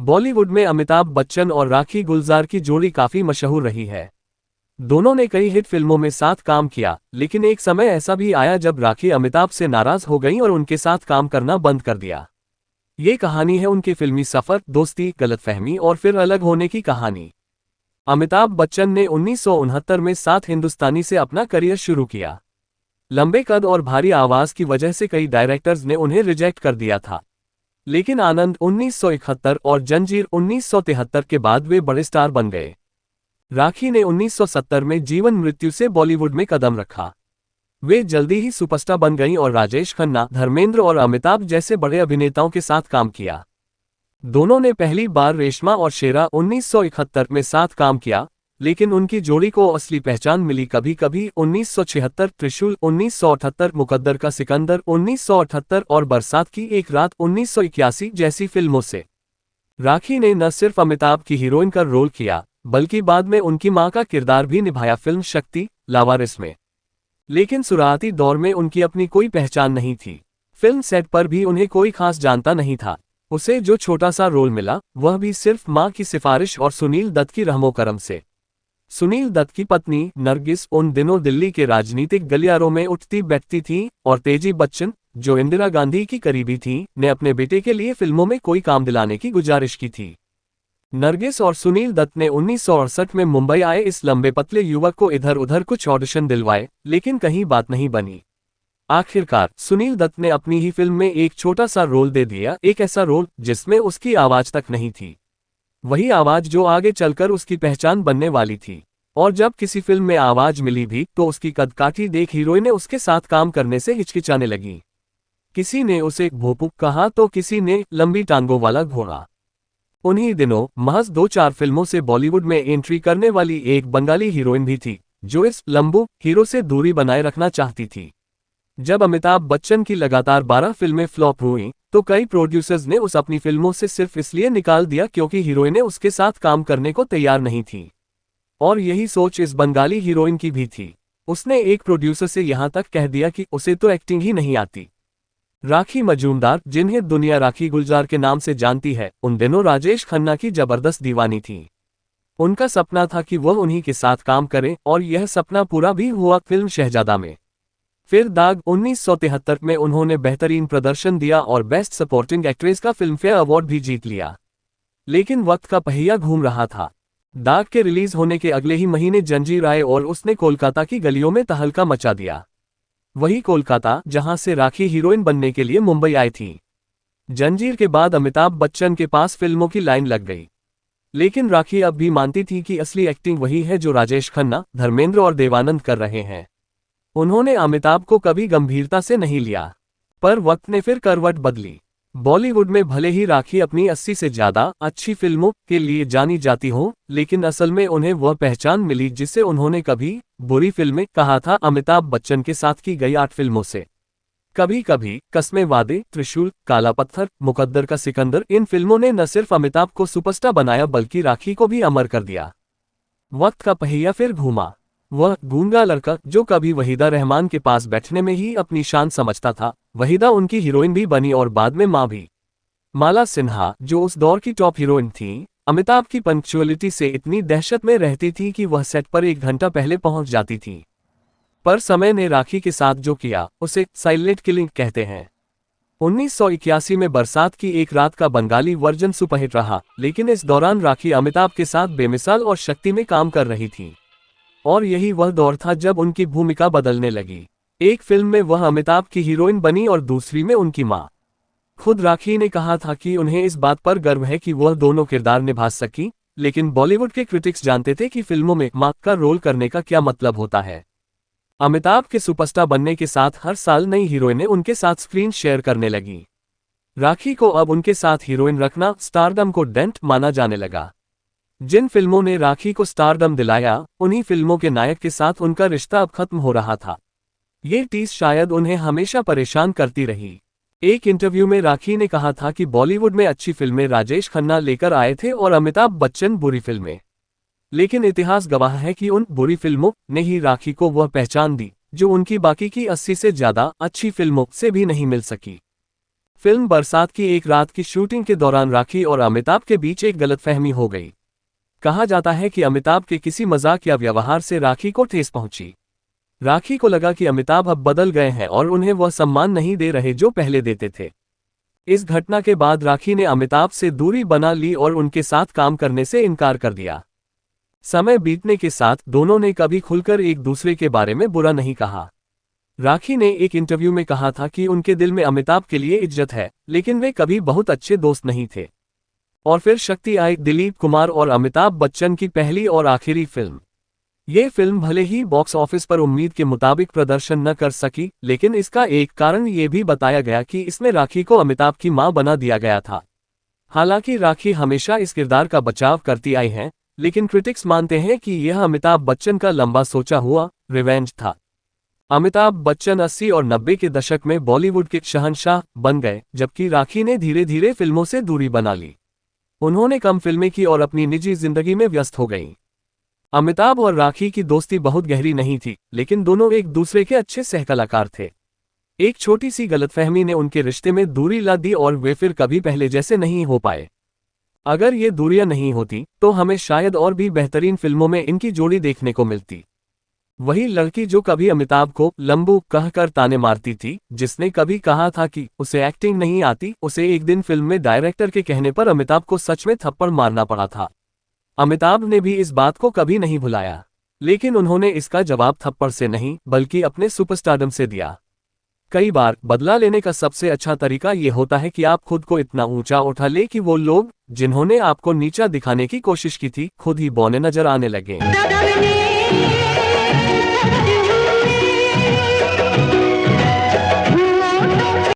बॉलीवुड में अमिताभ बच्चन और राखी गुलजार की जोड़ी काफी मशहूर रही है। दोनों ने कई हिट फिल्मों में साथ काम किया, लेकिन एक समय ऐसा भी आया जब राखी अमिताभ से नाराज हो गईं और उनके साथ काम करना बंद कर दिया। ये कहानी है उनके फिल्मी सफर, दोस्ती, गलतफहमी और फिर अलग होने की कहानी। अमिताभ बच्चन ने 1969 में सात हिंदुस्तानी से अपना करियर शुरू किया। लंबे कद और भारी आवाज की वजह से कई डायरेक्टर्स ने उन्हें रिजेक्ट कर दिया था, लेकिन आनंद 1971 और जंजीर 1973 के बाद वे बड़े स्टार बन गए। राखी ने 1970 में जीवन मृत्यु से बॉलीवुड में कदम रखा। वे जल्दी ही सुपरस्टार बन गईं और राजेश खन्ना, धर्मेंद्र और अमिताभ जैसे बड़े अभिनेताओं के साथ काम किया। दोनों ने पहली बार रेशमा और शेरा 1971 में साथ काम किया, लेकिन उनकी जोड़ी को असली पहचान मिली कभी कभी 1976, त्रिशूल 1978, मुकद्दर का सिकंदर 1978 और बरसात की एक रात 1981 जैसी फिल्मों से। राखी ने न सिर्फ अमिताभ की हीरोइन का रोल किया, बल्कि बाद में उनकी मां का किरदार भी निभाया फिल्म शक्ति, लावारिस में। लेकिन शुरुआती दौर में उनकी अपनी कोई पहचान नहीं थी। फिल्म सेट पर भी उन्हें कोई खास जानता नहीं था। उसे जो छोटा सा रोल मिला, वह भी सिर्फ मां की सिफारिश और सुनील दत्त की रहमो-करम से। सुनील दत्त की पत्नी नरगिस उन दिनों दिल्ली के राजनीतिक गलियारों में उठती बैठती थीं और तेजी बच्चन, जो इंदिरा गांधी की करीबी थीं, ने अपने बेटे के लिए फिल्मों में कोई काम दिलाने की गुजारिश की थी। नरगिस और सुनील दत्त ने 1968 में मुंबई आए इस लंबे पतले युवक को इधर उधर कुछ ऑडिशन दिलवाए, लेकिन कहीं बात नहीं बनी। आखिरकार सुनील दत्त ने अपनी ही फिल्म में एक छोटा सा रोल दे दिया, एक ऐसा रोल जिसमें उसकी आवाज तक नहीं थी। वही आवाज जो आगे चलकर उसकी पहचान बनने वाली थी। और जब किसी फिल्म में आवाज मिली भी, तो उसकी कदकाठी देख हीरोइनें उसके साथ काम करने से हिचकिचाने लगी। किसी ने उसे भोपू कहा तो किसी ने लंबी टांगों वाला घोड़ा। उन्हीं दिनों महज 2-4 फिल्मों से बॉलीवुड में एंट्री करने वाली एक बंगाली हीरोइन भी थी, जो इस लंबू हीरो से दूरी बनाए रखना चाहती थी। जब अमिताभ बच्चन की लगातार 12 फिल्में फ्लॉप हुईं, तो कई प्रोड्यूसर्स ने उस अपनी फिल्मों से सिर्फ इसलिए निकाल दिया क्योंकि हीरोइनें उसके साथ काम करने को तैयार नहीं थीं। और यही सोच इस बंगाली हीरोइन की भी थी। उसने एक प्रोड्यूसर से यहां तक कह दिया कि उसे तो एक्टिंग ही नहीं आती। राखी मजूमदार, जिन्हें दुनिया राखी गुलजार के नाम से जानती है, उन दिनों राजेश खन्ना की जबरदस्त दीवानी थी। उनका सपना था कि वह उन्हीं के साथ काम करें, और यह सपना पूरा भी हुआ फिल्म शहजादा में। फिर दाग 1973 में उन्होंने बेहतरीन प्रदर्शन दिया और बेस्ट सपोर्टिंग एक्ट्रेस का फिल्मफेयर अवार्ड भी जीत लिया। लेकिन वक्त का पहिया घूम रहा था। दाग के रिलीज होने के अगले ही महीने जंजीर आए और उसने कोलकाता की गलियों में तहलका मचा दिया। वही कोलकाता जहां से राखी हीरोइन बनने के लिए मुंबई आई थी। जंजीर के बाद अमिताभ बच्चन के पास फिल्मों की लाइन लग गई। लेकिन राखी अब भी मानती थी कि असली एक्टिंग वही है जो राजेश खन्ना, धर्मेंद्र और देवानंद कर रहे हैं। उन्होंने अमिताभ को कभी गंभीरता से नहीं लिया। पर वक्त ने फिर करवट बदली। बॉलीवुड में भले ही राखी अपनी 80 से ज्यादा अच्छी फिल्मों के लिए जानी जाती हो, लेकिन असल में उन्हें वह पहचान मिली जिसे उन्होंने कभी बुरी फिल्में कहा था। अमिताभ बच्चन के साथ की गई 8 फिल्मों से कभी कभी, कस्मे वादे, त्रिशूल, काला पत्थर, मुकद्दर का सिकंदर, इन फिल्मों ने न सिर्फ अमिताभ को सुपरस्टार बनाया बल्कि राखी को भी अमर कर दिया। वक्त का पहिया फिर घूमा। वह गूंगा लड़का जो कभी वहीदा रहमान के पास बैठने में ही अपनी शान समझता था, वहीदा उनकी हीरोइन भी बनी और बाद में मां भी। माला सिन्हा, जो उस दौर की टॉप हीरोइन थी, अमिताभ की पंक्चुअलिटी से इतनी दहशत में रहती थी कि वह सेट पर 1 घंटा पहले पहुंच जाती थी। पर समय ने राखी के साथ जो किया, उसे साइलेंट किलिंग कहते हैं। 1981 में बरसात की एक रात का बंगाली वर्जन सुपरहिट रहा, लेकिन इस दौरान राखी अमिताभ के साथ बेमिसाल और शक्ति में काम कर रही थी। और यही वह दौर था जब उनकी भूमिका बदलने लगी। एक फिल्म में वह अमिताभ की हीरोइन बनी और दूसरी में उनकी मां। खुद राखी ने कहा था कि उन्हें इस बात पर गर्व है कि वह दोनों किरदार निभा सकी, लेकिन बॉलीवुड के क्रिटिक्स जानते थे कि फिल्मों में मां का रोल करने का क्या मतलब होता है। अमिताभ के सुपरस्टार बनने के साथ हर साल नई हीरोइनें उनके साथ स्क्रीन शेयर करने लगी। राखी को अब उनके साथ हीरोइन रखना स्टारडम को डेंट माना जाने लगा। जिन फिल्मों ने राखी को स्टारडम दिलाया, उन्हीं फिल्मों के नायक के साथ उनका रिश्ता अब खत्म हो रहा था। ये टीस शायद उन्हें हमेशा परेशान करती रही। एक इंटरव्यू में राखी ने कहा था कि बॉलीवुड में अच्छी फिल्में राजेश खन्ना लेकर आए थे और अमिताभ बच्चन बुरी फिल्में। लेकिन इतिहास गवाह है कि उन बुरी फिल्मों ने ही राखी को वह पहचान दी, जो उनकी बाकी की 80 से ज्यादा अच्छी फिल्मों से भी नहीं मिल सकी। फिल्म बरसात की एक रात की शूटिंग के दौरान राखी और अमिताभ के बीच एक गलतफहमी हो गई। कहा जाता है कि अमिताभ के किसी मजाक या व्यवहार से राखी को ठेस पहुंची। राखी को लगा कि अमिताभ अब बदल गए हैं और उन्हें वह सम्मान नहीं दे रहे जो पहले देते थे। इस घटना के बाद राखी ने अमिताभ से दूरी बना ली और उनके साथ काम करने से इनकार कर दिया। समय बीतने के साथ दोनों ने कभी खुलकर एक दूसरे के बारे में बुरा नहीं कहा। राखी ने एक इंटरव्यू में कहा था कि उनके दिल में अमिताभ के लिए इज्जत है, लेकिन वे कभी बहुत अच्छे दोस्त नहीं थे। और फिर शक्ति आई, दिलीप कुमार और अमिताभ बच्चन की पहली और आखिरी फिल्म। ये फिल्म भले ही बॉक्स ऑफिस पर उम्मीद के मुताबिक प्रदर्शन न कर सकी, लेकिन इसका एक कारण ये भी बताया गया कि इसमें राखी को अमिताभ की मां बना दिया गया था। हालांकि राखी हमेशा इस किरदार का बचाव करती आई हैं, लेकिन क्रिटिक्स मानते हैं कि यह अमिताभ बच्चन का लंबा सोचा हुआ रिवेंज था। अमिताभ बच्चन 80 और 90 के दशक में बॉलीवुड के शहंशाह बन गए, जबकि राखी ने धीरे धीरे फिल्मों से दूरी बना ली। उन्होंने कम फिल्में की और अपनी निजी जिंदगी में व्यस्त हो गईं। अमिताभ और राखी की दोस्ती बहुत गहरी नहीं थी, लेकिन दोनों एक दूसरे के अच्छे सहकलाकार थे। एक छोटी सी गलतफहमी ने उनके रिश्ते में दूरी ला दी और वे फिर कभी पहले जैसे नहीं हो पाए। अगर ये दूरियां नहीं होती तो हमें शायद और भी बेहतरीन फिल्मों में इनकी जोड़ी देखने को मिलती। वही लड़की जो कभी अमिताभ को लंबू कहकर ताने मारती थी, जिसने कभी कहा था कि उसे एक्टिंग नहीं आती, उसे एक दिन फिल्म में डायरेक्टर के कहने पर अमिताभ को सच में थप्पड़ मारना पड़ा था। अमिताभ ने भी इस बात को कभी नहीं भुलाया, लेकिन उन्होंने इसका जवाब थप्पड़ से नहीं बल्कि अपने सुपरस्टारडम से दिया। कई बार बदला लेने का सबसे अच्छा तरीका ये होता है कि आप खुद को इतना ऊंचा उठा ले कि वो लोग जिन्होंने आपको नीचा दिखाने की कोशिश की थी खुद ही बौने नजर आने लगे।